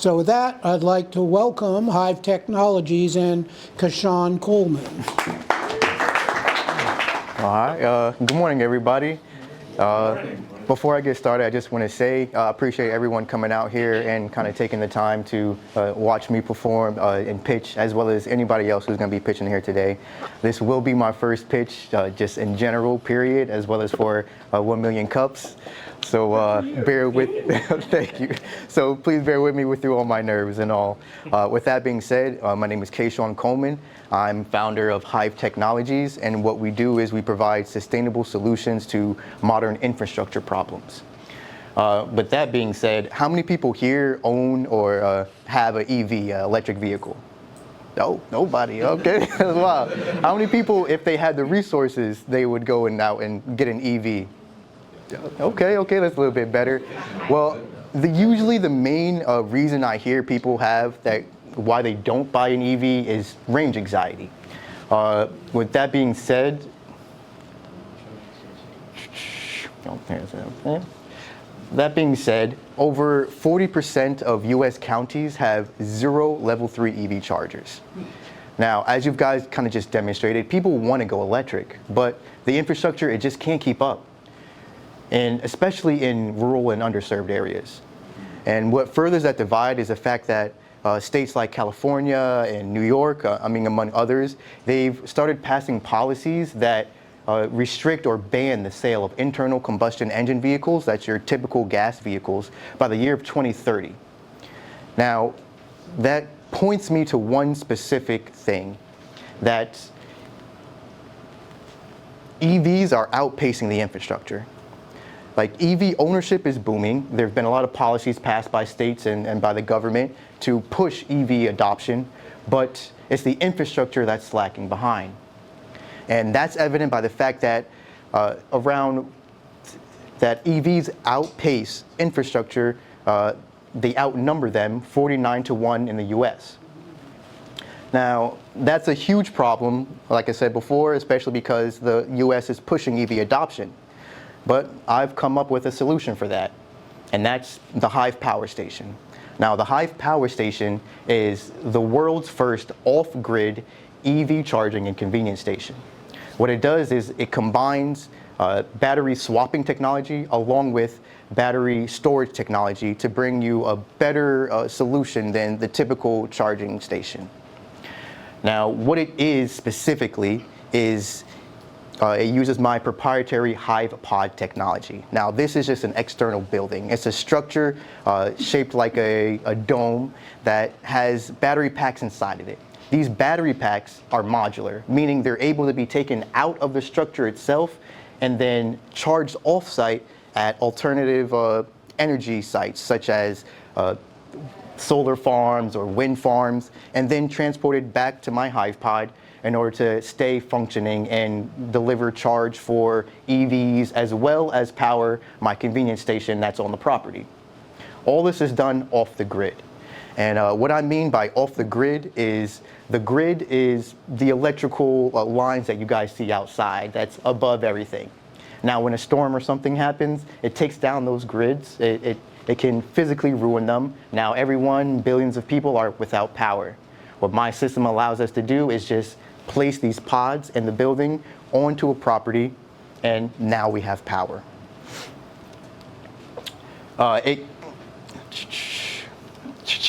So with that, I'd like to welcome Hive Technologies and Kashawn Coleman. All right. Good morning, everybody. Before I get started, I just want to say I appreciate everyone coming out here and kind of taking the time to watch me perform and pitch, as well as anybody else who's going to be pitching here today. This will be my first pitch, just in general, period, as well as for 1 million cups. So bear with, thank you. So please bear with me through all my nerves and all. With that being said, my name is Kashawn Coleman. I'm founder of Hive Technologies, and what we do is we provide sustainable solutions to modern infrastructure problems. With that being said, how many people here own or have an EV, electric vehicle? No, nobody, okay, that's wild. How many people, if they had the resources, they would go out and get an EV? Okay, that's a little bit better. Well, usually the main reason I hear people have that why they don't buy an EV is range anxiety. With that being said, over 40% of US counties have 0 level 3 EV chargers. Now, as you guys kind of just demonstrated, people want to go electric, but the infrastructure, it just can't keep up. And especially in rural and underserved areas. And what furthers that divide is the fact that states like California and New York, among others, they've started passing policies that restrict or ban the sale of internal combustion engine vehicles, that's your typical gas vehicles, by the year of 2030. Now, that points me to one specific thing, that EVs are outpacing the infrastructure. Like, EV ownership is booming. There have been a lot of policies passed by states and by the government to push EV adoption, but it's the infrastructure that's slacking behind. And that's evident by the fact that that EVs outpace infrastructure, they outnumber them 49-1 in the US. Now, that's a huge problem, like I said before, especially because the US is pushing EV adoption. But I've come up with a solution for that, and that's the Hive Power Station. Now, the Hive Power Station is the world's first off-grid EV charging and convenience station. What it does is it combines battery swapping technology along with battery storage technology to bring you a better solution than the typical charging station. Now, what it is specifically is it uses my proprietary Hive Pod technology. Now, this is just an external building. It's a structure shaped like a dome that has battery packs inside of it. These battery packs are modular, meaning they're able to be taken out of the structure itself and then charged off-site at alternative energy sites, such as solar farms or wind farms, and then transported back to my Hive Pod in order to stay functioning and deliver charge for EVs as well as power my convenience station that's on the property. All this is done off the grid. And what I mean by off the grid is the electrical lines that you guys see outside that's above everything. Now, when a storm or something happens, it takes down those grids. It can physically ruin them. Now, billions of people are without power. What my system allows us to do is just place these pods in the building onto a property, and now we have power.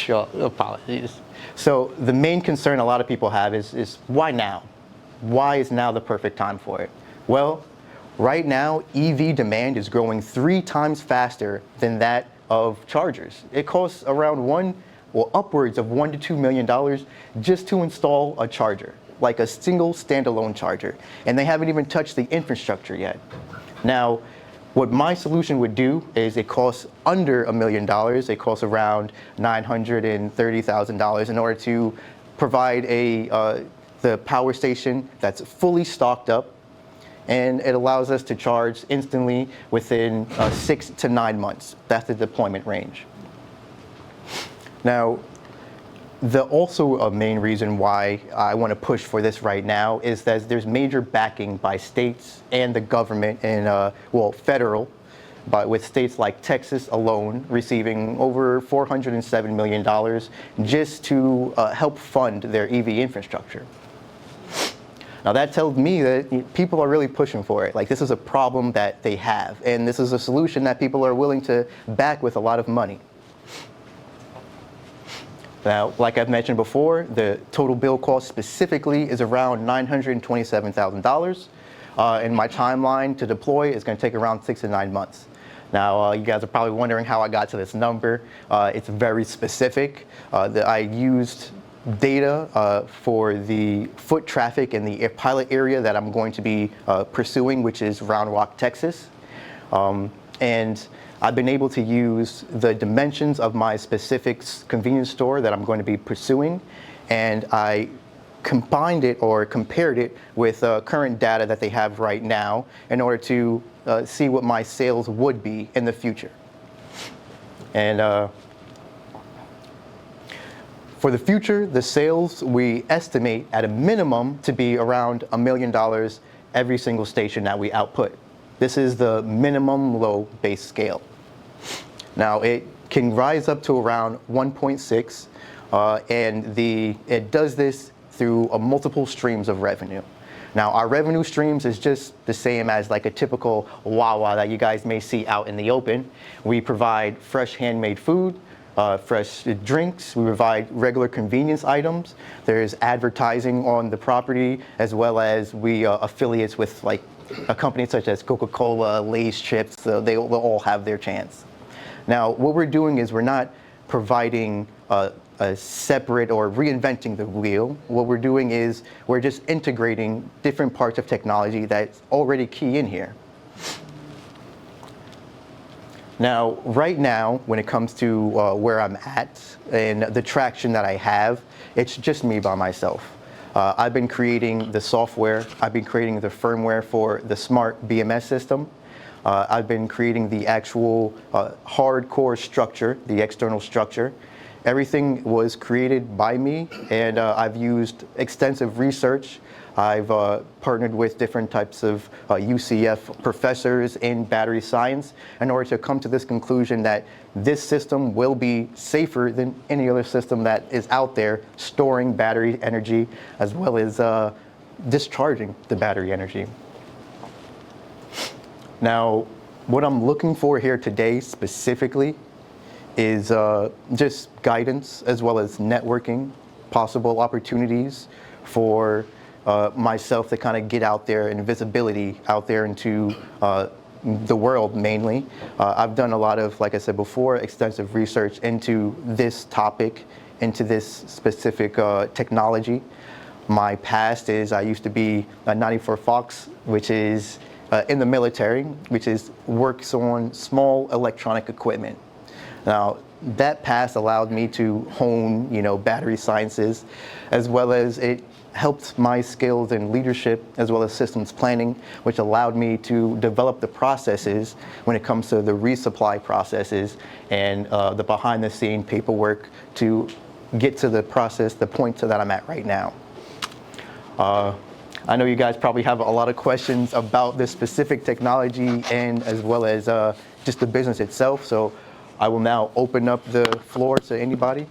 Apologies. So the main concern a lot of people have is why now? Why is now the perfect time for it? Well, right now, EV demand is growing 3 times faster than that of chargers. It costs around upwards of $1 to $2 million just to install a charger, like a single standalone charger, and they haven't even touched the infrastructure yet. Now, what my solution would do is it costs under $1 million. It costs around $930,000 in order to provide the power station that's fully stocked up, and it allows us to charge instantly within 6 to 9 months. That's the deployment range. Now, also a main reason why I want to push for this right now is that there's major backing by states and the government and, federal but with states like Texas alone receiving over $407 million just to help fund their EV infrastructure. Now that tells me that people are really pushing for it. Like, this is a problem that they have, and this is a solution that people are willing to back with a lot of money. Now, like I've mentioned before, the total bill cost specifically is around $927,000, and my timeline to deploy is going to take around 6 to 9 months. Now, you guys are probably wondering how I got to this number. It's very specific. I used data for the foot traffic in the pilot area that I'm going to be pursuing, which is Round Rock, Texas. And I've been able to use the dimensions of my specific convenience store that I'm going to be pursuing, and I combined it or compared it with current data that they have right now in order to see what my sales would be in the future. And for the future, the sales we estimate at a minimum to be around $1 million every single station that we output. This is the minimum low base scale. Now, it can rise up to around 1.6, and it does this through multiple streams of revenue. Now, our revenue streams is just the same as like a typical Wawa that you guys may see out in the open. We provide fresh handmade food, fresh drinks, we provide regular convenience items. There's advertising on the property, as well as we affiliates with like a company such as Coca-Cola, Lay's chips, so they'll all have their chance. Now, what we're doing is we're not providing a separate or reinventing the wheel. What we're doing is we're just integrating different parts of technology that's already key in here. Now, right now, when it comes to where I'm at and the traction that I have, it's just me by myself. I've been creating the software, I've been creating the firmware for the smart BMS system. I've been creating the actual hardcore structure, the external structure. Everything was created by me, and I've used extensive research. I've partnered with different types of UCF professors in battery science in order to come to this conclusion that this system will be safer than any other system that is out there storing battery energy as well as discharging the battery energy. Now, what I'm looking for here today specifically is just guidance as well as networking, possible opportunities for myself to kind of get out there and visibility out there into the world mainly. I've done a lot of, like I said before, extensive research into this topic, into this specific technology. My past is I used to be a 94 Fox, which is in the military, which is works on small electronic equipment. Now, that past allowed me to hone, battery sciences, as well as it helped my skills in leadership as well as systems planning, which allowed me to develop the processes when it comes to the resupply processes and the behind-the-scene paperwork to get to the process, the point that I'm at right now. I know you guys probably have a lot of questions about this specific technology and as well as just the business itself, so I will now open up the floor to anybody.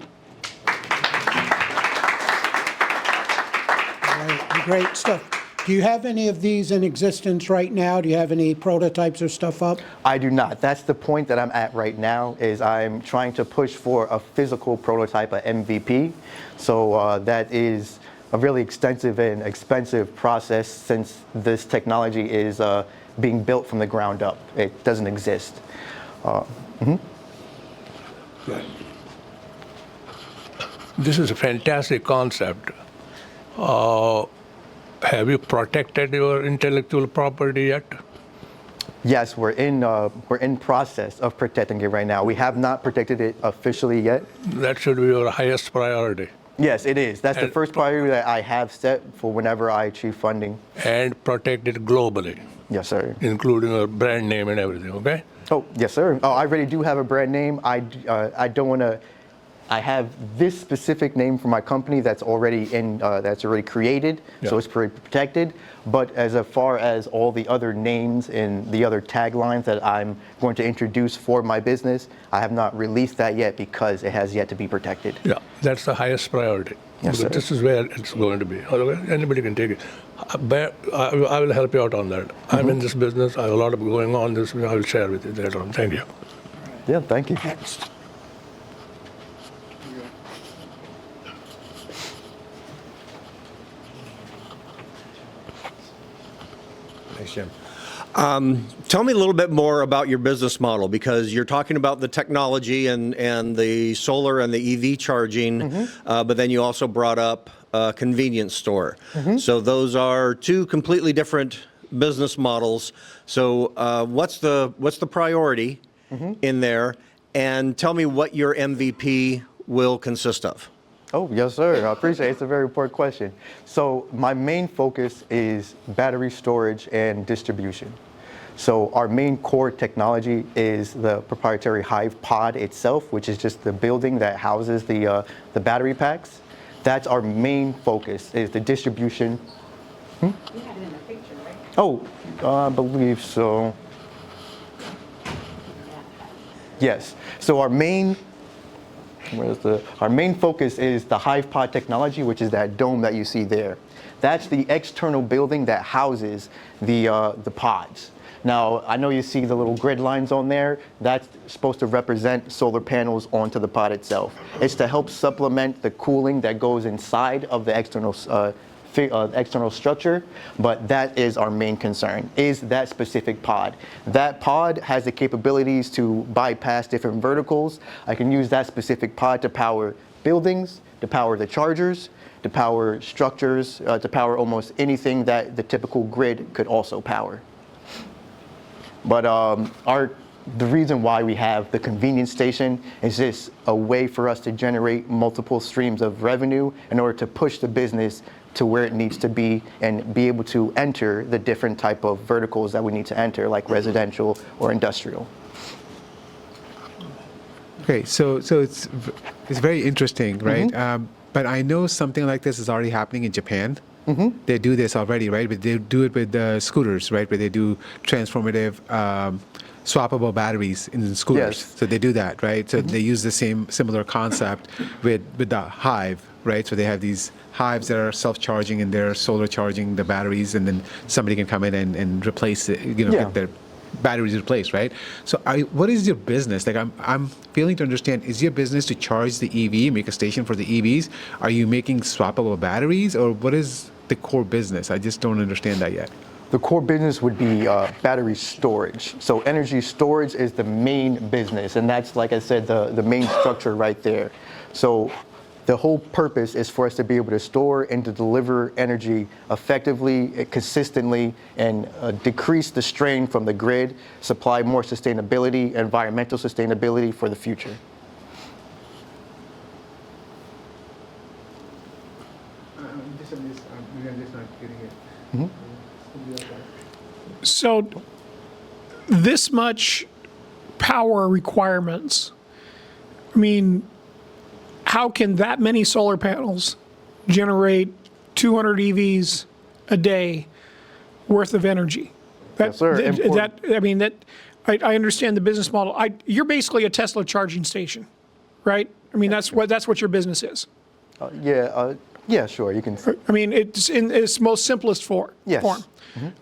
Great stuff. Do you have any of these in existence right now? Do you have any prototypes or stuff up? I do not. That's the point that I'm at right now, is I'm trying to push for a physical prototype, a MVP. So that is a really extensive and expensive process since this technology is being built from the ground up. It doesn't exist. This is a fantastic concept. Have you protected your intellectual property yet? Yes, we're in process of protecting it right now. We have not protected it officially yet. That should be your highest priority. Yes, it is. That's the first priority that I have set for whenever I achieve funding. And protect it globally. Yes, sir. Including a brand name and everything, okay? Oh, yes, sir. Oh, I already do have a brand name. I don't want to I have this specific name for my company that's already created, so it's protected. But as far as all the other names and the other taglines that I'm going to introduce for my business, I have not released that yet because it has yet to be protected. Yeah, that's the highest priority. Yes, sir. This is where it's going to be. Otherwise, anybody can take it. But I will help you out on that. I'm in this business. I have a lot of going on. This I will share with you later on. Thank you. Yeah, thank you. Next. Thanks, Jim. Tell me a little bit more about your business model, because you're talking about the technology and the solar and the EV charging, but then you also brought up a convenience store. So those are two completely different business models. So what's the priority in there? And tell me what your MVP will consist of. Oh, yes, sir. I appreciate it. It's a very important question. So my main focus is battery storage and distribution. So our main core technology is the proprietary Hive Pod itself, which is just the building that houses the battery packs. That's our main focus, is the distribution. You had it in the picture, right? Oh, I believe so. Yes. So our main focus is the Hive Pod technology, which is that dome that you see there. That's the external building that houses the pods. Now, I know you see the little grid lines on there. That's supposed to represent solar panels onto the pod itself. It's to help supplement the cooling that goes inside of the external structure, but that is our main concern, is that specific pod. That pod has the capabilities to bypass different verticals. I can use that specific pod to power buildings, to power the chargers, to power structures, to power almost anything that the typical grid could also power. But the reason why we have the convenience station is just a way for us to generate multiple streams of revenue in order to push the business to where it needs to be and be able to enter the different type of verticals that we need to enter, like residential or industrial. Okay, so it's very interesting, right? But I know something like this is already happening in Japan. They do this already, right? But they do it with scooters, right? Where they do transformative swappable batteries in scooters. Yes. So they do that, right? So they use the similar concept with the Hive, right? So they have these Hives that are self-charging and they're solar charging the batteries, and then somebody can come in and replace it, get their batteries replaced, right? So what is your business? Like I'm failing to understand, is your business to charge the EV, make a station for the EVs? Are you making swappable batteries, or what is the core business? I just don't understand that yet. The core business would be battery storage. So energy storage is the main business, and that's, like I said, the main structure right there. So the whole purpose is for us to be able to store and to deliver energy effectively, consistently, and decrease the strain from the grid, supply more sustainability, environmental sustainability for the future. I'm just not getting it. So this much power requirements, I mean, how can that many solar panels generate 200 EVs a day worth of energy? Yes, sir. I understand the business model. You're basically a Tesla charging station, right? I mean, that's what your business is. Yeah, sure, you can. I mean, it's in its most simplest form. Yes.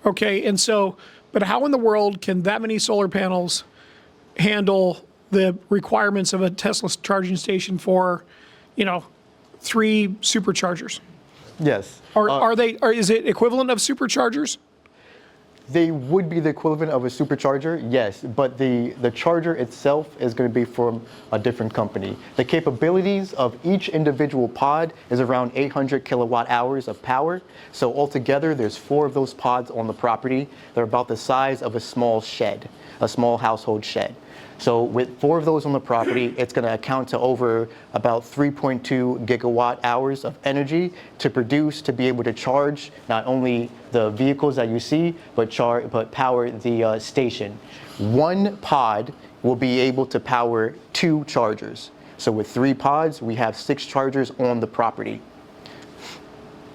Okay, and so, but how in the world can that many solar panels handle the requirements of a Tesla charging station for, 3 superchargers? Yes. Is it equivalent of superchargers? They would be the equivalent of a supercharger, yes, but the charger itself is going to be from a different company. The capabilities of each individual pod is around 800 kilowatt hours of power. So altogether, there's 4 of those pods on the property. They're about the size of a small shed, a small household shed. So with 4 of those on the property, it's going to account to over about 3.2 gigawatt hours of energy to produce, to be able to charge not only the vehicles that you see, but power the station. 1 pod will be able to power 2 chargers. So with 3 pods, we have 6 chargers on the property.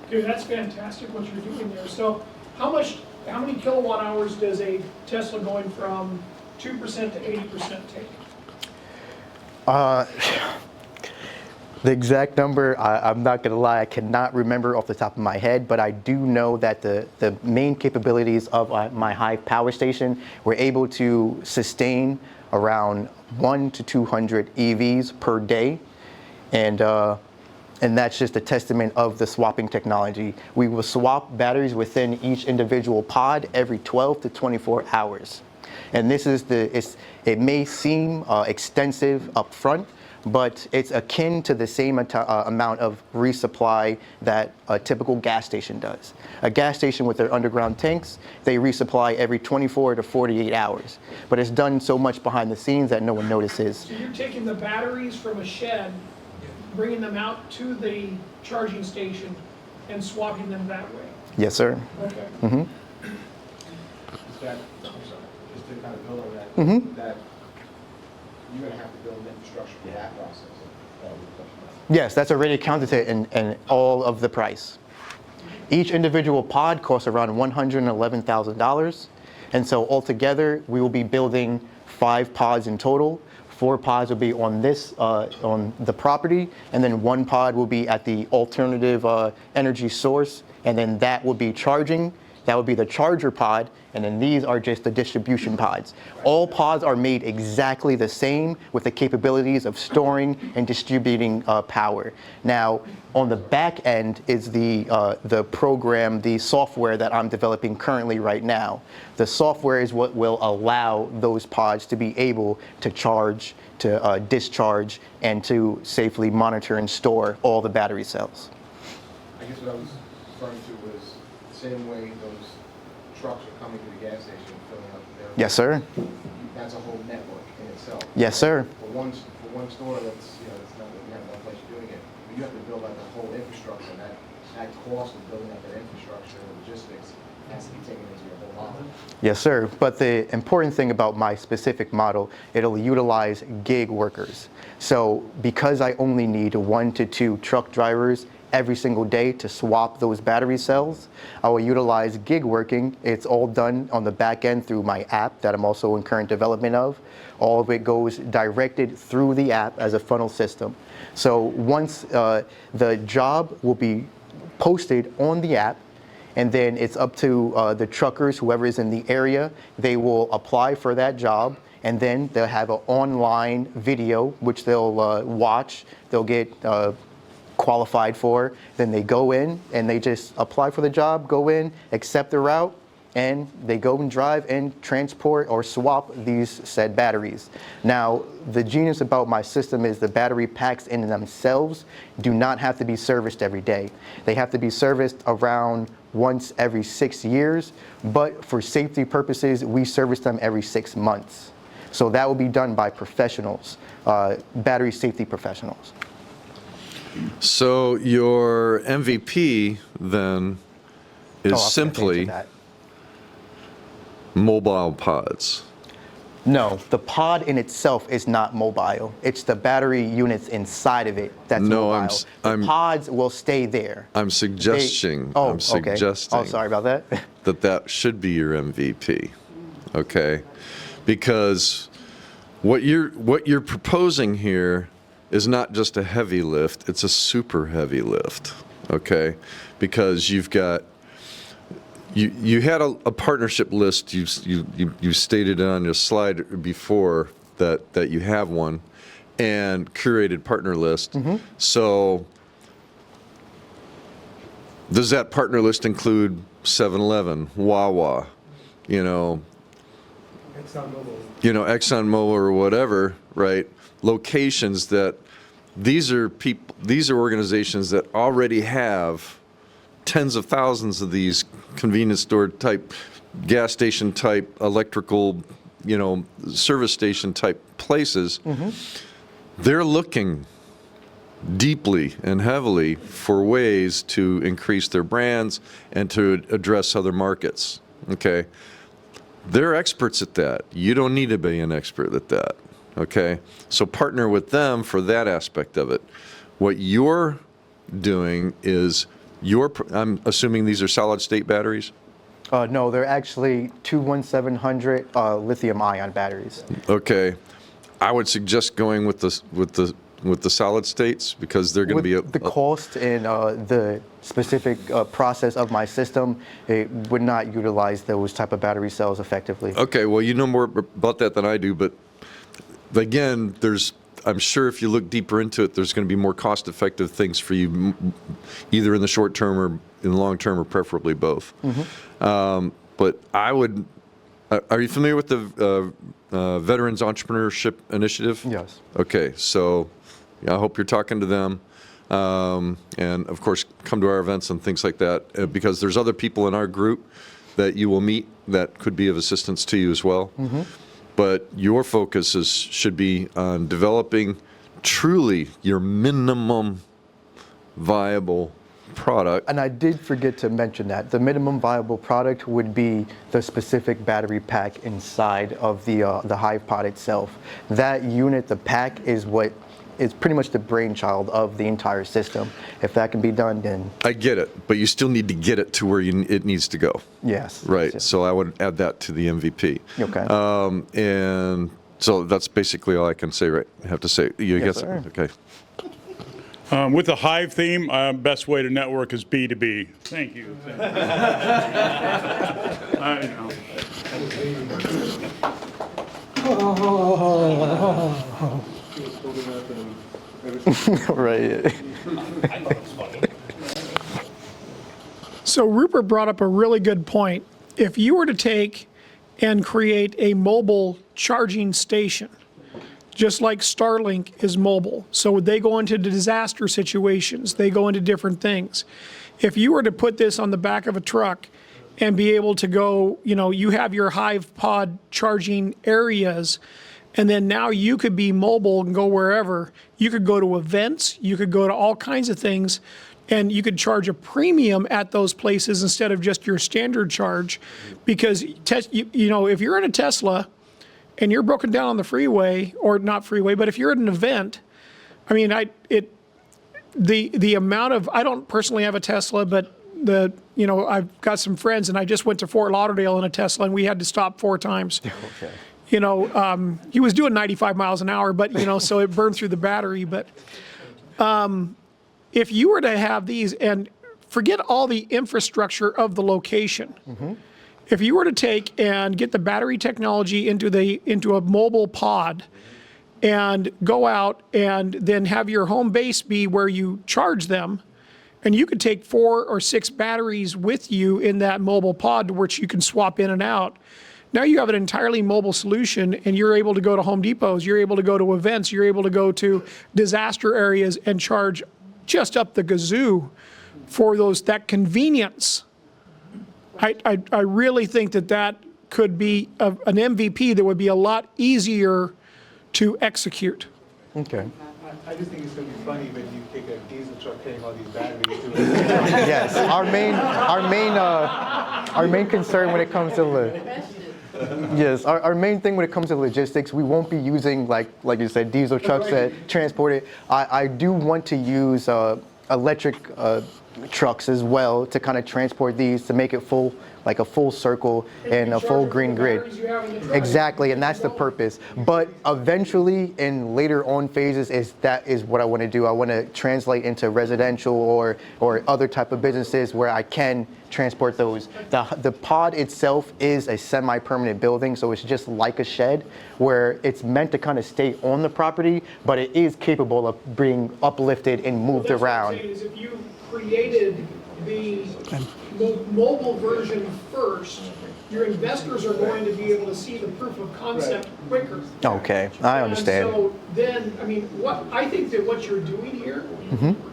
Dude, that's fantastic what you're doing there. So how many kilowatt hours does a Tesla going from 2% to 80% take? The exact number, I'm not going to lie, I cannot remember off the top of my head, but I do know that the main capabilities of my Hive power station, we're able to sustain around 1 to 200 EVs per day. And that's just a testament of the swapping technology. We will swap batteries within each individual pod every 12 to 24 hours. And this is it may seem extensive up front, but it's akin to the same amount of resupply that a typical gas station does. A gas station with their underground tanks, they resupply every 24 to 48 hours. But it's done so much behind the scenes that no one notices. So you're taking the batteries from a shed, bringing them out to the charging station and swapping them that way? Yes, sir. Okay. Just to kind of build on that, that you're going to have to build an infrastructure for that process. Yes, that's already accounted to in all of the price. Each individual pod costs around $111,000. And so altogether, we will be building 5 pods in total. 4 pods will be on on the property, and then 1 pod will be at the alternative energy source, and then that will be charging. That would be the charger pod, and then these are just the distribution pods. All pods are made exactly the same with the capabilities of storing and distributing power. Now, on the back end is the program, the software that I'm developing currently right now. The software is what will allow those pods to be able to charge, to discharge, and to safely monitor and store all the battery cells. I guess what I was referring to was the same way those trucks are coming to the gas station and filling up their... Yes, sir. That's a whole network in itself. Yes, sir. For one store, that's, it's not that we have enough place doing it. But you have to build out the whole infrastructure, and that cost of building out that infrastructure and logistics has to be taken into your whole model. Yes, sir. But the important thing about my specific model, it'll utilize gig workers. So because I only need 1 to 2 truck drivers every single day to swap those battery cells, I will utilize gig working. It's all done on the back end through my app that I'm also in current development of. All of it goes directed through the app as a funnel system. So once the job will be posted on the app, and then it's up to the truckers, whoever is in the area, they will apply for that job, and then they'll have an online video which they'll watch. They'll get qualified for. Then they go in and they just apply for the job, go in, accept the route, and they go and drive and transport or swap these said batteries. Now, the genius about my system is the battery packs in themselves do not have to be serviced every day. They have to be serviced around once every 6 years, but for safety purposes, we service them every 6 months. So that will be done by professionals, battery safety professionals. So your MVP then is I'll answer simply that. mobile pods. No, the pod in itself is not mobile. It's the battery units inside of it that's No, mobile. The pods will stay there. I'm suggesting. Oh, I'm okay. suggesting. Oh, sorry about that. that should be your MVP. Okay, because what you're proposing here is not just a heavy lift; it's a super heavy lift. Okay, because you've got. You had a partnership list. You stated on your slide before that you have one, and curated partner list. Mm-hmm. So does that partner list include 7-Eleven, Wawa, ExxonMobil or whatever, right? Locations that these are organizations that already have tens of thousands of these convenience store type, gas station type, electrical, service station type places. Mm-hmm. They're looking deeply and heavily for ways to increase their brands and to address other markets. Okay. They're experts at that. You don't need to be an expert at that. okay? So partner with them for that aspect of it. What you're doing is I'm assuming these are solid state batteries? No, they're actually 21700 lithium-ion batteries. Okay. I would suggest going with the solid states because they're going to be The cost and the specific process of my system, it would not utilize those type of battery cells effectively. Okay, well, you know more about that than I do, but again, I'm sure if you look deeper into it, there's going to be more cost-effective things for you, either in the short term or in the long term, or preferably both. But I would. Are you familiar with the Veterans Entrepreneurship Initiative? Yes. Okay, so I hope you're talking to them. And of course, come to our events and things like that, because there's other people in our group that you will meet that could be of assistance to you as well. But your focus should be on developing truly your minimum viable product. And I did forget to mention that the minimum viable product would be the specific battery pack inside of the Hive Pod itself. That unit, the pack, is what is pretty much the brainchild of the entire system. If that can be done, then I get it, but you still need to get it to where it needs to go. yes. Right. Yes. So I would add that to the MVP. Okay. And so that's basically all I can say. Right. I have to say. You Yes, guess. sir. Okay. With the Hive theme, best way to network is B2B. Thank you. I know. Right. So Rupert brought up a really good point. If you were to take and create a mobile charging station, just like Starlink is mobile, so they go into disaster situations, they go into different things. If you were to put this on the back of a truck and be able to go, you have your Hive Pod charging areas, and then now you could be mobile and go wherever. You could go to events, you could go to all kinds of things, and you could charge a premium at those places instead of just your standard charge. Because, if you're in a Tesla and you're broken down on the freeway, or not freeway, but if you're at an event, I mean, the amount of, I don't personally have a Tesla, but I've got some friends, and I just went to Fort Lauderdale in a Tesla, and we had to stop 4 times. Okay. He was doing 95 miles an hour, but, so it burned through the battery. But if you were to have these, and forget all the infrastructure of the location, if you were to take and get the battery technology into a mobile pod and go out and then have your home base be where you charge them, and you could take 4 or 6 batteries with you in that mobile pod to which you can swap in and out. Now you have an entirely mobile solution, and you're able to go to Home Depots, you're able to go to events, you're able to go to disaster areas and charge just up the gazoo for that convenience. I really think that could be an MVP that would be a lot easier to execute. Okay. I just think it's going to be funny when you take a diesel truck carrying all these batteries to it. Yes. Our main concern when it comes to Yes, our main thing when it comes to logistics, we won't be using, like you said, diesel trucks that transport it. I do want to use electric trucks as well to kind of transport these, to make it like a full circle and a full green grid. Exactly, and that's the purpose. But eventually, in later on phases, that is what I want to do. I want to translate into residential or other type of businesses where I can transport those. The pod itself is a semi-permanent building, so it's just like a shed where it's meant to kind of stay on the property, but it is capable of being uplifted and moved around. What I'm saying is, if you created the mobile version first, your investors are going to be able to see the proof of concept quicker. Okay, I understand. And so then, I think that what you're doing here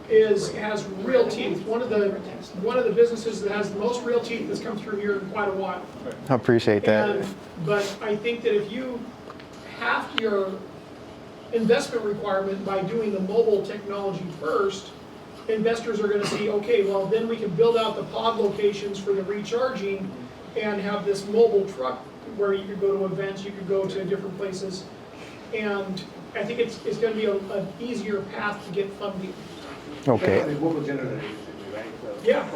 has real teeth. One of the businesses that has the most real teeth has come through here in quite a while. I appreciate that. But I think that if you half your investment requirement by doing the mobile technology first, investors are going to see, okay, well, then we can build out the pod locations for the recharging and have this mobile truck where you could go to events, you could go to different places. And I think it's going to be an easier path to get funding. Okay. Renewable generator, right? So Yeah.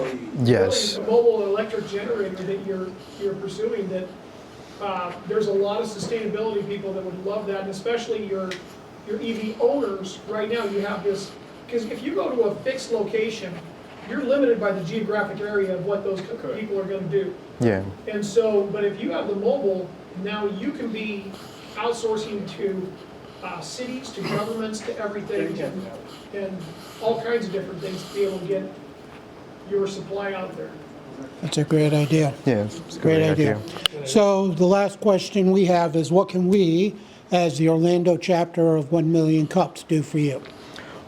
Yes. Really, the mobile electric generator that you're pursuing, that there's a lot of sustainability people that would love that, and especially your EV owners. Right now, you have this, because if you go to a fixed location, you're limited by the geographic area of what those people are going to do. Yeah. And so, but if you have the mobile, now you can be outsourcing to cities, to governments, to everything, and all kinds of different things to be able to get your supply out there. That's a great idea. Yeah. It's a great idea. So the last question we have is, what can we, as the Orlando chapter of 1 Million Cups, do for you?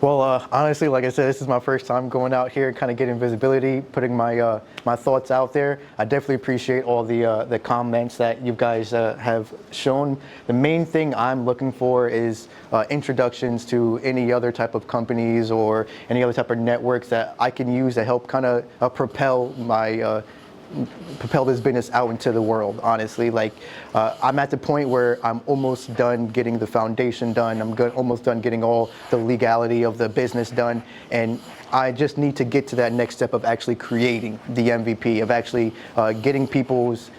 Well, honestly, like I said, this is my first time going out here, kind of getting visibility, putting my my thoughts out there. I definitely appreciate all the comments that you guys have shown. The main thing I'm looking for is introductions to any other type of companies or any other type of networks that I can use to help kind of propel this business out into the world. Honestly, like I'm at the point where I'm almost done getting the foundation done. I'm almost done getting all the legality of the business done, and I just need to get to that next step of actually creating the MVP, of actually getting people's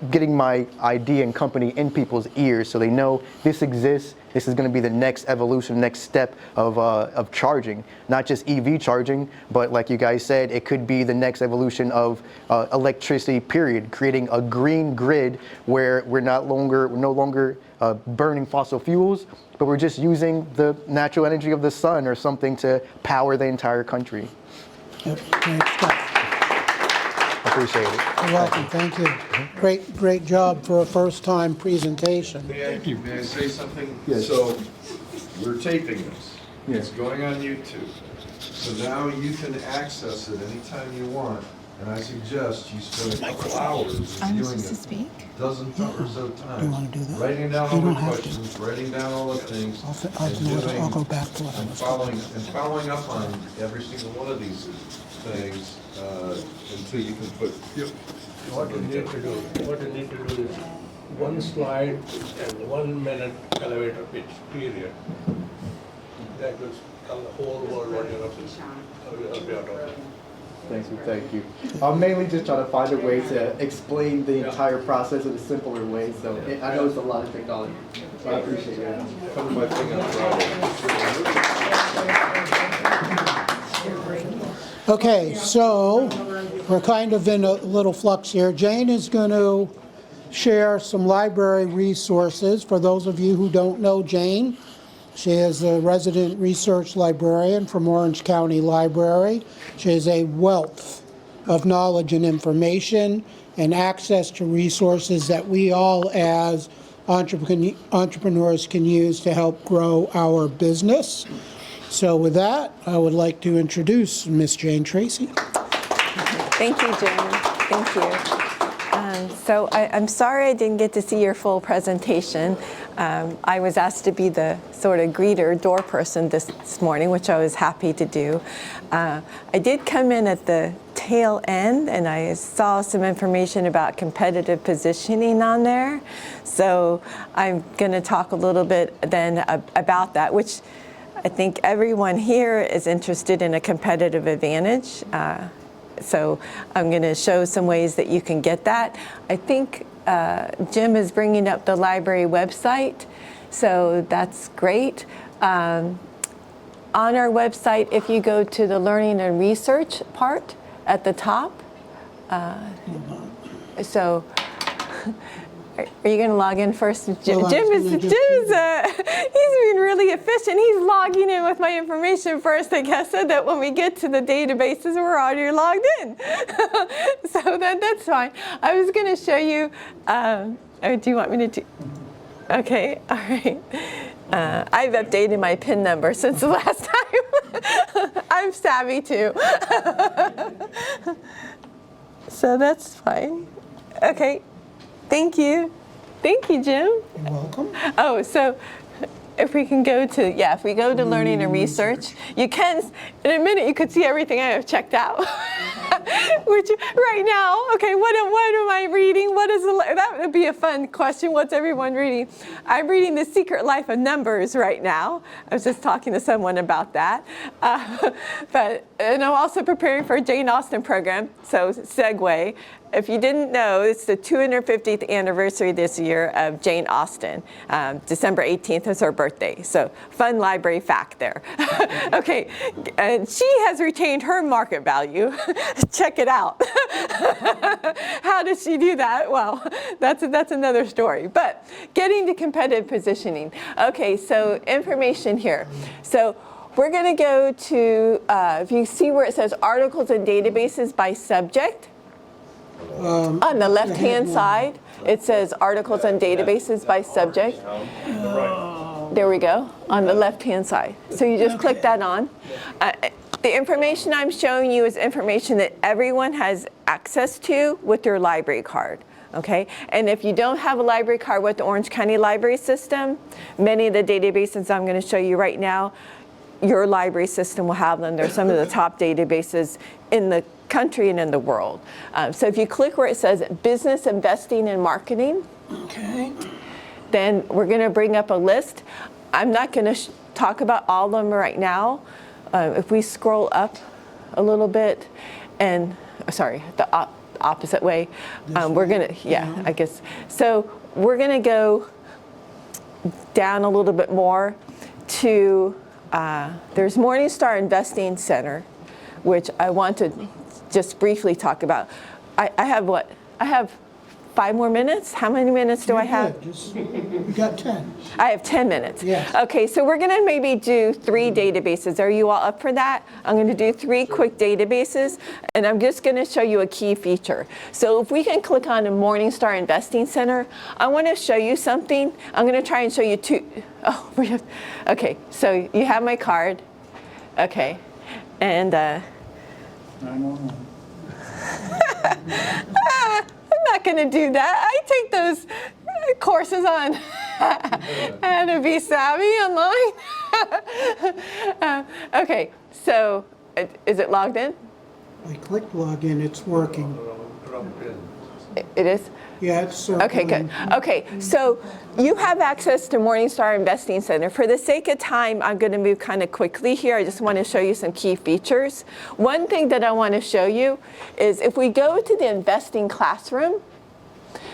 getting my idea and company in people's ears so they know this exists. This is going to be the next evolution, next step of charging, not just EV charging, but like you guys said, it could be the next evolution of electricity, period, creating a green grid where we're no longer burning fossil fuels, but we're just using the natural energy of the sun or something to power the entire country. Yep, great stuff. Appreciate it. You're welcome, thank you. Great job for a first-time presentation. May I say something? Yes. So, we're taping this. It's going on YouTube. So now you can access it anytime you want. And I suggest you spend a couple hours reviewing it. Dozen or so times. Do you want to do that? Writing down You all don't the have to. questions, writing down all the things. I'll go back to what I And was following up on every single one of these things until you can put. What you need to do is one slide and 1 minute elevator pitch, period. That will tell the whole world what you're up to. Thank you. I'm mainly just trying to find a way to explain the entire process in a simpler way. So I know it's a lot of technology. So I appreciate it. Cover my thing on Friday. Okay, so we're kind of in a little flux here. Jane is going to share some library resources. For those of you who don't know Jane, she is a resident research librarian from Orange County Library. She has a wealth of knowledge and information and access to resources that we all as entrepreneurs can use to help grow our business. So with that, I would like to introduce Miss Jane Tracy. Thank you, Jim. Thank you. So I'm sorry I didn't get to see your full presentation. I was asked to be the sort of greeter, door person this morning, which I was happy to do. I did come in at the tail end, and I saw some information about competitive positioning on there. So I'm going to talk a little bit then about that, which I think everyone here is interested in a competitive advantage. So I'm going to show some ways that you can get that. I think Jim is bringing up the library website, so that's great. On our website, if you go to the learning and research part at the top, so are you going to log in first? Jim is he's being really efficient. He's logging in with my information first, I guess, so that when we get to the databases, we're already logged in. So that's fine. I was going to show you. Do you want me to do? Okay, all right. I've updated my PIN number since the last time. I'm savvy too. So that's fine. Okay. Thank you. Thank you, Jim. You're welcome. Oh, so if we can go to, if we go to learning and research, you can, in a minute you could see everything I have checked out. Which right now, okay, what am I reading? That would be a fun question. What's everyone reading? I'm reading The Secret Life of Numbers right now. I was just talking to someone about that. And I'm also preparing for a Jane Austen program, so segue. If you didn't know, it's the 250th anniversary this year of Jane Austen. December 18th is her birthday, so fun library fact there. Okay, and she has retained her market value. Check it out. How does she do that? Well, that's another story. But getting to competitive positioning. Okay, so information here. So we're going to go to, if you see where it says articles and databases by subject, on the left-hand side, it says articles and databases by subject. There we go, on the left-hand side. So you just click that on. The information I'm showing you is information that everyone has access to with their library card. Okay, and if you don't have a library card with the Orange County Library System, many of the databases I'm going to show you right now, your library system will have them. They're some of the top databases in the country and in the world. So if you click where it says business investing and marketing, Okay. then we're going to bring up a list. I'm not going to talk about all of them right now. If we scroll up a little bit and, sorry, the opposite way, we're going to, yeah, I guess. So we're going to go down a little bit more to, there's Morningstar Investing Center, which I want to just briefly talk about. I have 5 more minutes? How many minutes do I have? You got 10. I have 10 minutes. Yes. Okay, so we're going to maybe do 3 databases. Are you all up for that? I'm going to do 3 quick databases, and I'm just going to show you a key feature. So if we can click on the Morningstar Investing Center, I want to show you something. I'm going to try and show you 2. Oh, we have, okay, so you have my card. Okay, and I'm not going to do that. I take those courses on how to be savvy online. Okay, so is it logged in? I clicked login, it's working. It is? Yeah, it's circling. Okay, good. Okay, so you have access to Morningstar Investing Center. For the sake of time, I'm going to move kind of quickly here. I just want to show you some key features. One thing that I want to show you is if we go to the Investing Classroom,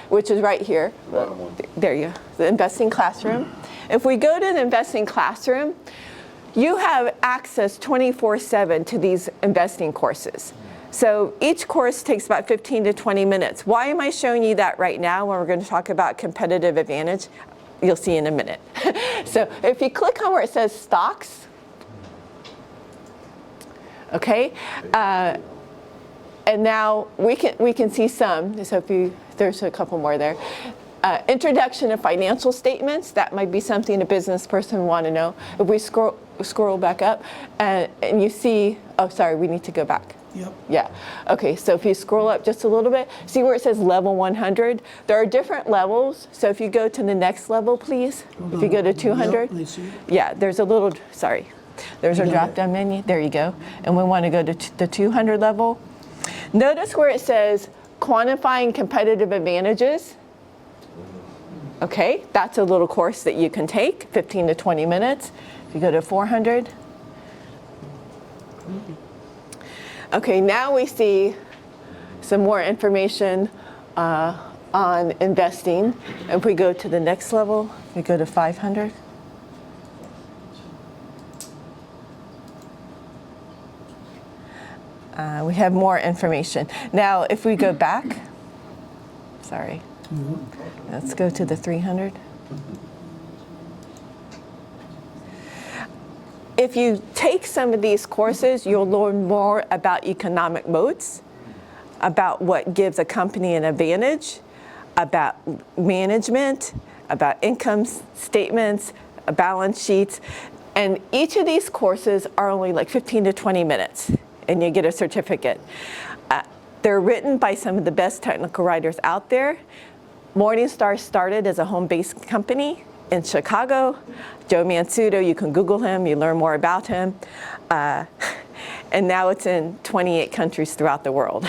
which is right here. There you go, the Investing Classroom. If we go to the Investing Classroom, you have access 24/7 to these investing courses. So each course takes about 15 to 20 minutes. Why am I showing you that right now when we're going to talk about competitive advantage? You'll see in a minute. So if you click on where it says stocks, okay, and now we can see some. So there's a couple more there. Introduction to financial statements, that might be something a business person would want to know. If we scroll back up and you see, oh, sorry, we need to go back. Yep. Yeah. Okay, so if you scroll up just a little bit, see where it says level 100? There are different levels. So if you go to the next level, please. If you go to 200. Yep, I see it. Yeah, there's a little, sorry. There's a drop-down menu. There you go. And we want to go to the 200 level. Notice where it says quantifying competitive advantages. Okay, that's a little course that you can take, 15 to 20 minutes. If you go to 400. Okay, now we see some more information on investing. If we go to the next level, we go to 500. We have more information. Now, if we go back, sorry, let's go to the 300. If you take some of these courses, you'll learn more about economic moats, about what gives a company an advantage, about management, about income statements, balance sheets. And each of these courses are only like 15 to 20 minutes, and you get a certificate. They're written by some of the best technical writers out there. Morningstar started as a home-based company in Chicago. Joe Mansudo, you can Google him, you learn more about him. And now it's in 28 countries throughout the world.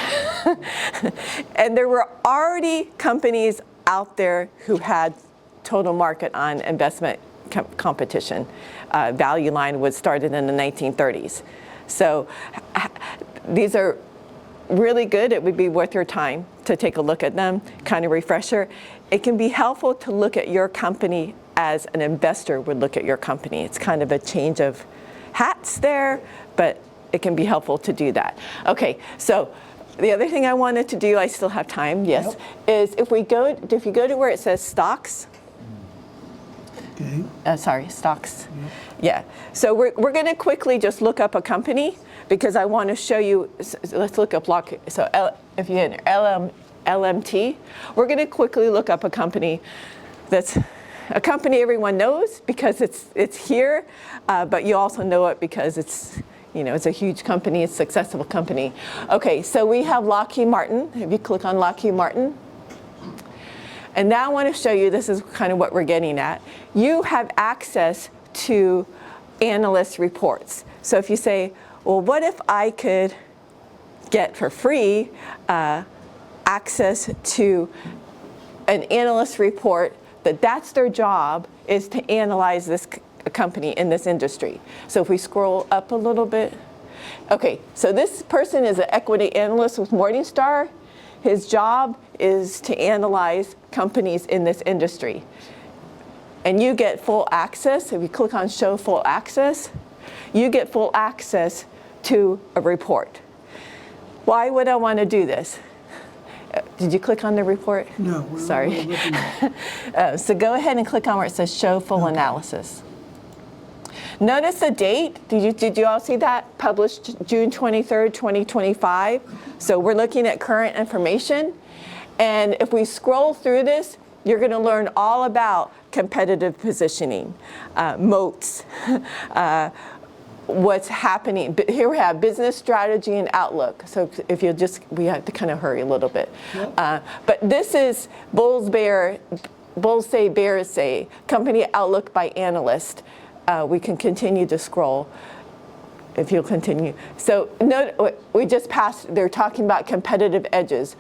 And there were already companies out there who had total market on investment competition. Value Line was started in the 1930s. So these are really good. It would be worth your time to take a look at them, kind of refresher. It can be helpful to look at your company as an investor would look at your company. It's kind of a change of hats there, but it can be helpful to do that. Okay, so the other thing I wanted to do, I still have time, yes, is if you go to where it says stocks, sorry, stocks. Yeah. So we're going to quickly just look up a company because I want to show you. Let's look up if you enter LMT, we're going to quickly look up a company that's a company everyone knows because it's here, but you also know it because it's a huge company, it's a successful company. Okay, so we have Lockheed Martin. If you click on Lockheed Martin. And now I want to show you, this is kind of what we're getting at. You have access to analyst reports. So if you say, well, what if I could get for free access to an analyst report that's their job is to analyze this company in this industry. So if we scroll up a little bit. Okay, so this person is an equity analyst with Morningstar. His job is to analyze companies in this industry. And you get full access. If you click on Show Full Access, you get full access to a report. Why would I want to do this? Did you click on the report? No. Sorry. We're looking at So go ahead and click on where it says Show Full Analysis. Notice the date. Did you all see that? Published June 23rd, 2025. So we're looking at current information. And if we scroll through this, you're going to learn all about competitive positioning, moats, what's happening. Here we have business strategy and outlook. So if you'll we have to kind of hurry a little bit. Yep. But this is bulls say, bears say, company outlook by analyst. We can continue to scroll if you'll continue. So note, we just passed, they're talking about competitive edges,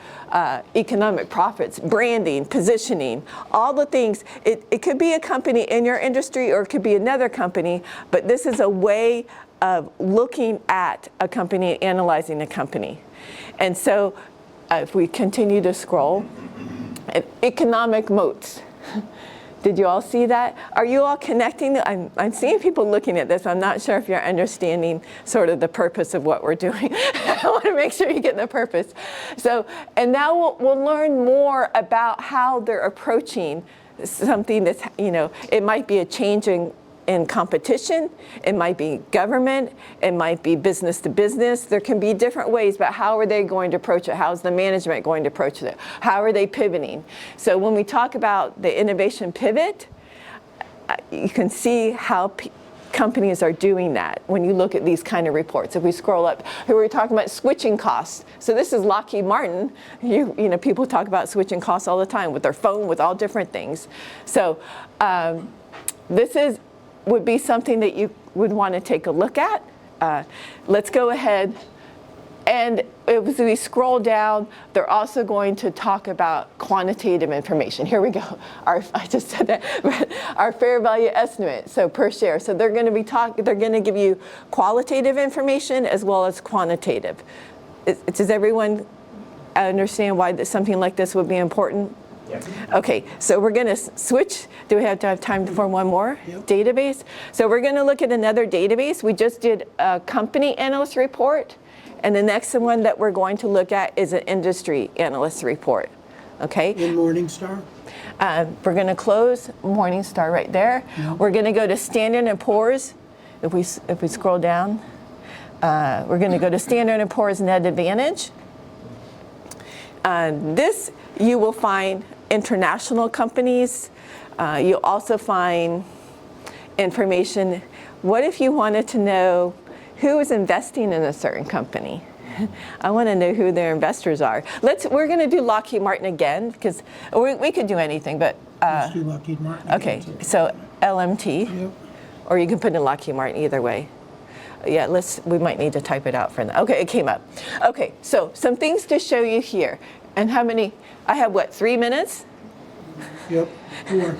economic profits, branding, positioning, all the things. It could be a company in your industry or it could be another company, but this is a way of looking at a company and analyzing a company. And so if we continue to scroll, economic moats. Did you all see that? Are you all connecting? I'm seeing people looking at this. I'm not sure if you're understanding sort of the purpose of what we're doing. I want to make sure you get the purpose. So, and now we'll learn more about how they're approaching something that's, it might be a change in competition, it might be government, it might be business to business. There can be different ways, but how are they going to approach it? How's the management going to approach it? How are they pivoting? So when we talk about the innovation pivot, you can see how companies are doing that when you look at these kind of reports. If we scroll up, here we're talking about switching costs. So this is Lockheed Martin. People talk about switching costs all the time with their phone, with all different things. So this would be something that you would want to take a look at. Let's go ahead. And as we scroll down, they're also going to talk about quantitative information. Here we go. I just said that. Our fair value estimate, so per share. So they're going to they're going to give you qualitative information as well as quantitative. Does everyone understand why something like this would be important? Yeah. Okay, so we're going to switch. Do we have to have time for one more database? So we're going to look at another database. We just did a company analyst report, and the next one that we're going to look at is an industry analyst report. Okay. in Morningstar. We're going to close Morningstar right there. Yep. We're going to go to Standard & Poor's. If we scroll down, we're going to go to Standard & Poor's Net Advantage. This you will find international companies. You'll also find information. What if you wanted to know who is investing in a certain company? I want to know who their investors are. We're going to do Lockheed Martin again because we could do anything, but Let's do Lockheed Martin. Okay, so LMT, or you can put in Lockheed Martin either way. Yeah, we might need to type it out for them. Okay, it came up. Okay, so some things to show you here. And how many? I have what, 3 minutes? Yep, 4.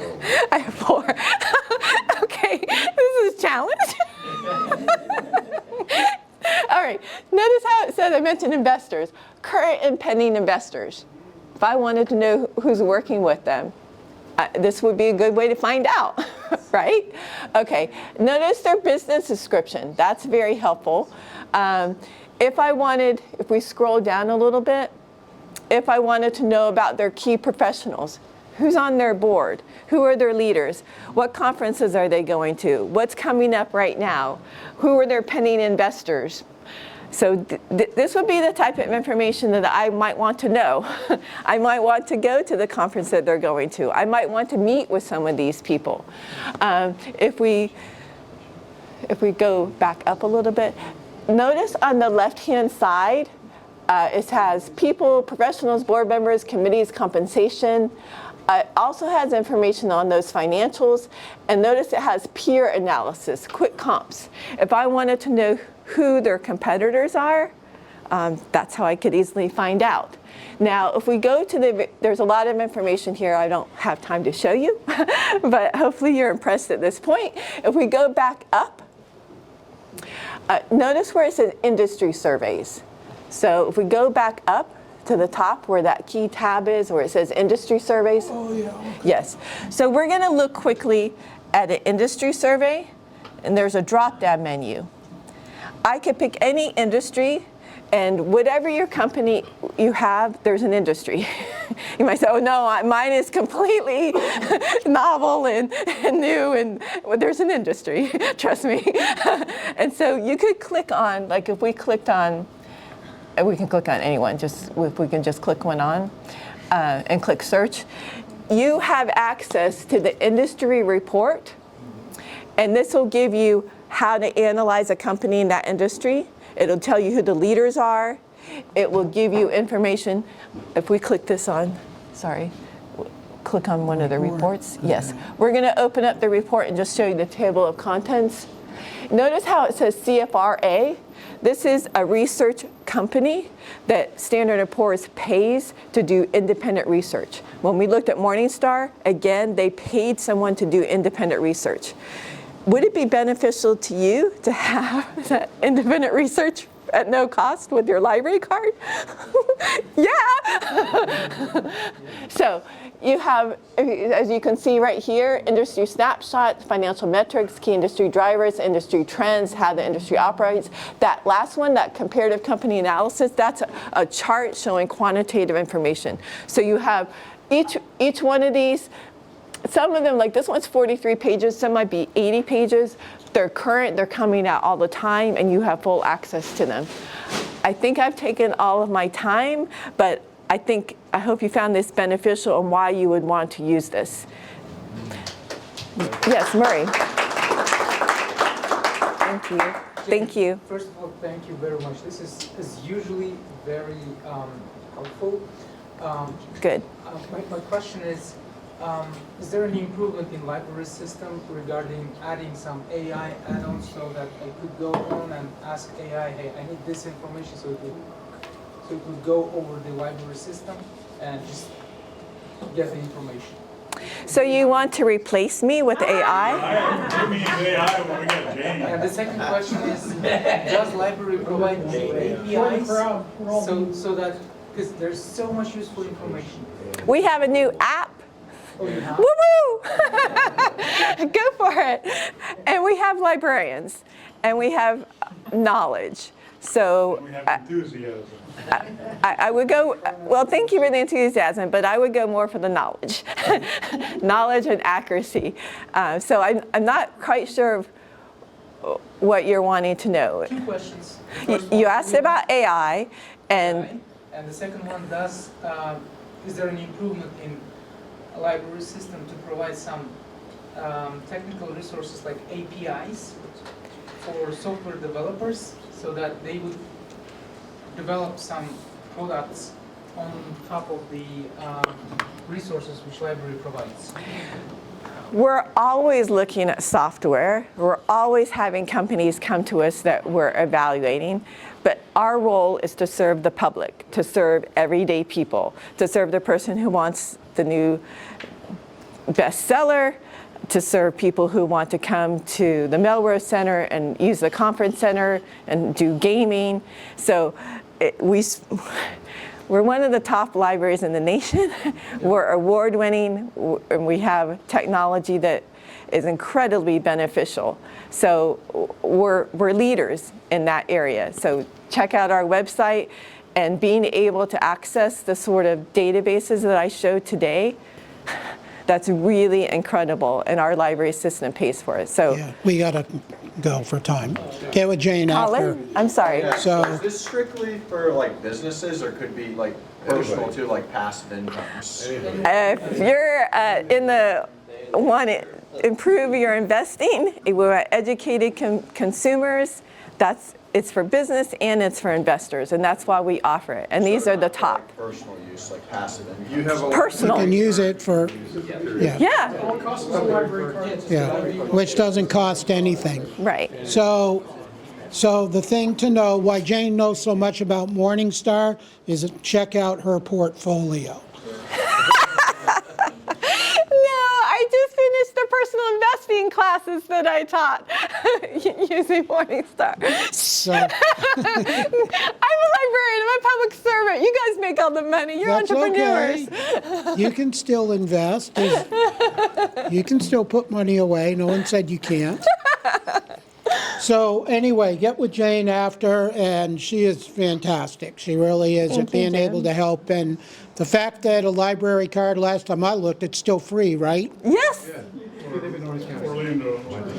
I have 4. Okay, this is a challenge. All right, notice how it said I mentioned investors, current and pending investors. If I wanted to know who's working with them, this would be a good way to find out, right? Okay, notice their business description. That's very helpful. If we scroll down a little bit, if I wanted to know about their key professionals, who's on their board, who are their leaders, what conferences are they going to, what's coming up right now, who are their pending investors. So this would be the type of information that I might want to know. I might want to go to the conference that they're going to. I might want to meet with some of these people. If we go back up a little bit, notice on the left-hand side, it has people, professionals, board members, committees, compensation. It also has information on those financials. And notice it has peer analysis, quick comps. If I wanted to know who their competitors are, that's how I could easily find out. Now, if we go to there's a lot of information here I don't have time to show you, but hopefully you're impressed at this point. If we go back up, notice where it says industry surveys. So if we go back up to the top where that key tab is, where it says industry surveys. Oh, yeah. Okay. Yes. So we're going to look quickly at an industry survey, and there's a drop-down menu. I could pick any industry, and whatever your company you have, there's an industry. You might say, oh no, mine is completely novel and new, and well, there's an industry, trust me. And so you could click on, like if we clicked on, we can click on anyone, just if we can just click one on and click search. You have access to the industry report, and this will give you how to analyze a company in that industry. It'll tell you who the leaders are. It will give you information. If we click this on, click on one of the reports. Yes. We're going to open up the report and just show you the table of contents. Notice how it says CFRA. This is a research company that Standard & Poor's pays to do independent research. When we looked at Morningstar, again, they paid someone to do independent research. Would it be beneficial to you to have that independent research at no cost with your library card? Yeah! So you have, as you can see right here, industry snapshots, financial metrics, key industry drivers, industry trends, how the industry operates. That last one, that comparative company analysis, that's a chart showing quantitative information. So you have each one of these. Some of them, like this one's 43 pages, some might be 80 pages. They're current, they're coming out all the time, and you have full access to them. I think I've taken all of my time, but I hope you found this beneficial and why you would want to use this. Yes, Murray. Thank you. Thank you. First of all, thank you very much. This is usually very helpful. Good. My question is there any improvement in library system regarding adding some AI add-ons so that I could go on and ask AI, hey, I need this information, so it would go over the library system and just get the information? So you want to replace me with AI? And the second question is, does library provide APIs so that, because there's so much useful information. We have a new app. Oh, you have? Woo-woo! Go for it. And we have librarians, and we have knowledge. So We have enthusiasm. I would go, well, thank you for the enthusiasm, but I would go more for the knowledge. Knowledge and accuracy. So I'm not quite sure of what you're wanting to know. Two questions. You asked about AI, and the second one, is there an improvement in a library system to provide some technical resources like APIs for software developers so that they would develop some products on top of the resources which library provides? We're always looking at software. We're always having companies come to us that we're evaluating. But our role is to serve the public, to serve everyday people, to serve the person who wants the new bestseller, to serve people who want to come to the Melrose Center and use the conference center and do gaming. So we're one of the top libraries in the nation. We're award-winning, and we have technology that is incredibly beneficial. So we're leaders in that area. So check out our website, and being able to access the sort of databases that I showed today, that's really incredible, and our library system pays for it. So, Yeah, we gotta go for time. Get with Jane after. Colin, I'm sorry. So- Is this strictly for like businesses, or could be like additional to like passive income? If you're in the want to improve your investing, we're educated consumers. It's for business and it's for investors, and that's why we offer it. And these are the top. Personal use, like passive income. You have a You Personal. can use it for, yeah, Yeah, yeah, which doesn't cost anything. right. So the thing to know, why Jane knows so much about Morningstar, is check out her portfolio. No, I just finished the personal investing classes that I taught using Morningstar. So I'm a librarian, I'm a public servant. You guys make all the money. You're that's entrepreneurs. okay. You can still invest. You can still put money away. No one said you can't. So anyway, get with Jane after, and she is fantastic. She really is at being able to help. And the fact that a library card, last time I looked, it's still free, right? Yes.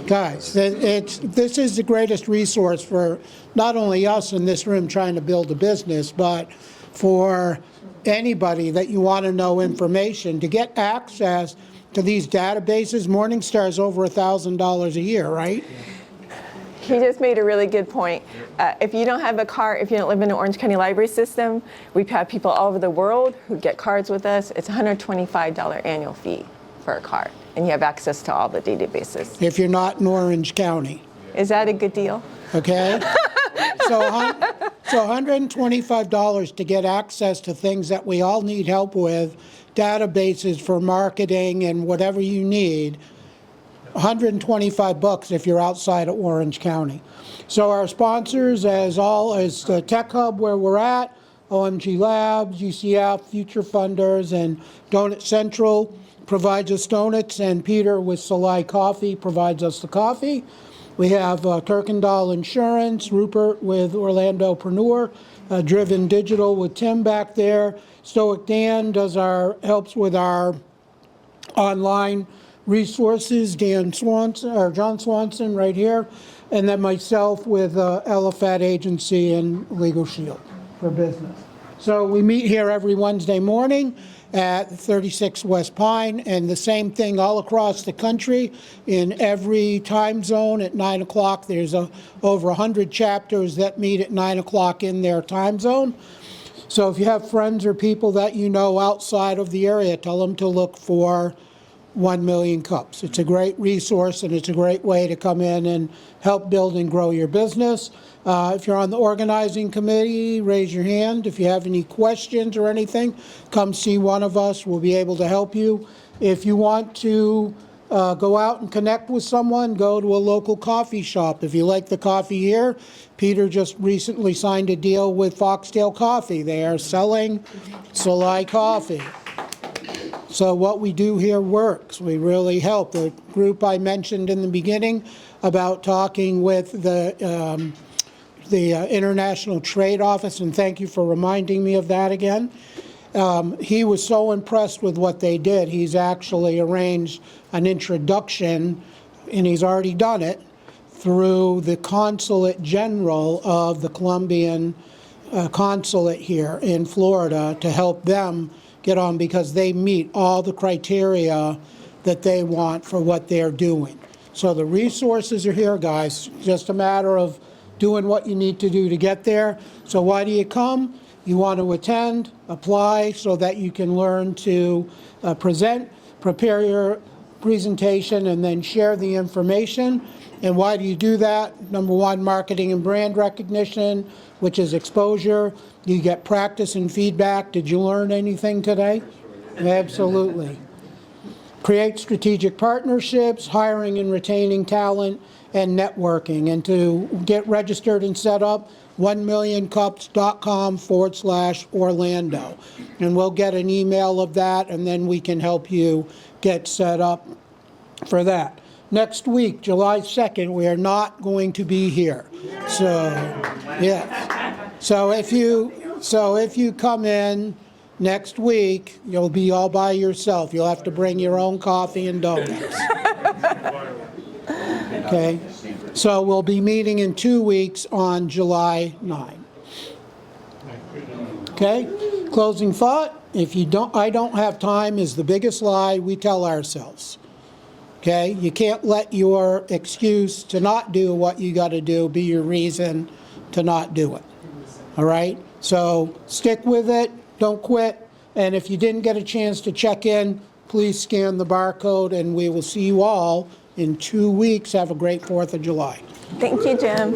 Guys, this is the greatest resource for not only us in this room trying to build a business, but for anybody that you want to know information. To get access to these databases, Morningstar is over $1,000 a year, right? He just made a really good point. If you don't have a card, if you don't live in the Orange County Library System, we've had people all over the world who get cards with us. It's a $125 annual fee for a card, and you have access to all the databases. If you're not in Orange County, Is that a good deal? okay? So $125 to get access to things that we all need help with, databases for marketing and whatever you need. $125 if you're outside of Orange County. So our sponsors, as the Tech Hub where we're at, OMG Labs, UCF, Future Funders, and Donut Central provides us donuts, and Peter with Salai Coffee provides us the coffee. We have Kirkendall Insurance, Rupert with Orlandopreneur, Driven Digital with Tim back there. Stoic Dan helps with our online resources, John Swanson right here, and then myself with Eliphat Agency and Legal Shield for business. So we meet here every Wednesday morning at 36 West Pine, and the same thing all across the country in every time zone at 9 o'clock. There's over 100 chapters that meet at 9 o'clock in their time zone. So if you have friends or people that you know outside of the area, tell them to look for 1 Million Cups. It's a great resource, and it's a great way to come in and help build and grow your business. If you're on the organizing committee, raise your hand. If you have any questions or anything, come see one of us. We'll be able to help you. If you want to go out and connect with someone, go to a local coffee shop. If you like the coffee here, Peter just recently signed a deal with Foxtail Coffee. They are selling Salai coffee. So what we do here works. We really help. The group I mentioned in the beginning about talking with the International Trade Office, and thank you for reminding me of that again. He was so impressed with what they did. He's actually arranged an introduction, and he's already done it, through the Consulate General of the Colombian Consulate here in Florida to help them get on, because they meet all the criteria that they want for what they're doing. So the resources are here, guys. Just a matter of doing what you need to do to get there. So why do you come? You want to attend, apply so that you can learn to present, prepare your presentation and then share the information. And why do you do that? Number one, marketing and brand recognition, which is exposure. You get practice and feedback. Did you learn anything today? Absolutely. Create strategic partnerships, hiring and retaining talent, and networking. And to get registered and set up, 1millioncups.com/Orlando. And we'll get an email of that, and then we can help you get set up for that. Next week, July 2nd, we are not going to be here. So, yes. So if you come in next week, you'll be all by yourself. You'll have to bring your own coffee and donuts. Okay? So we'll be meeting in 2 weeks on July 9. Okay? Closing thought, I don't have time is the biggest lie we tell ourselves. Okay? You can't let your excuse to not do what you got to do be your reason to not do it. All right? So stick with it. Don't quit. And if you didn't get a chance to check in, please scan the barcode, and we will see you all in 2 weeks. Have a great 4th of July. Thank you, Jim.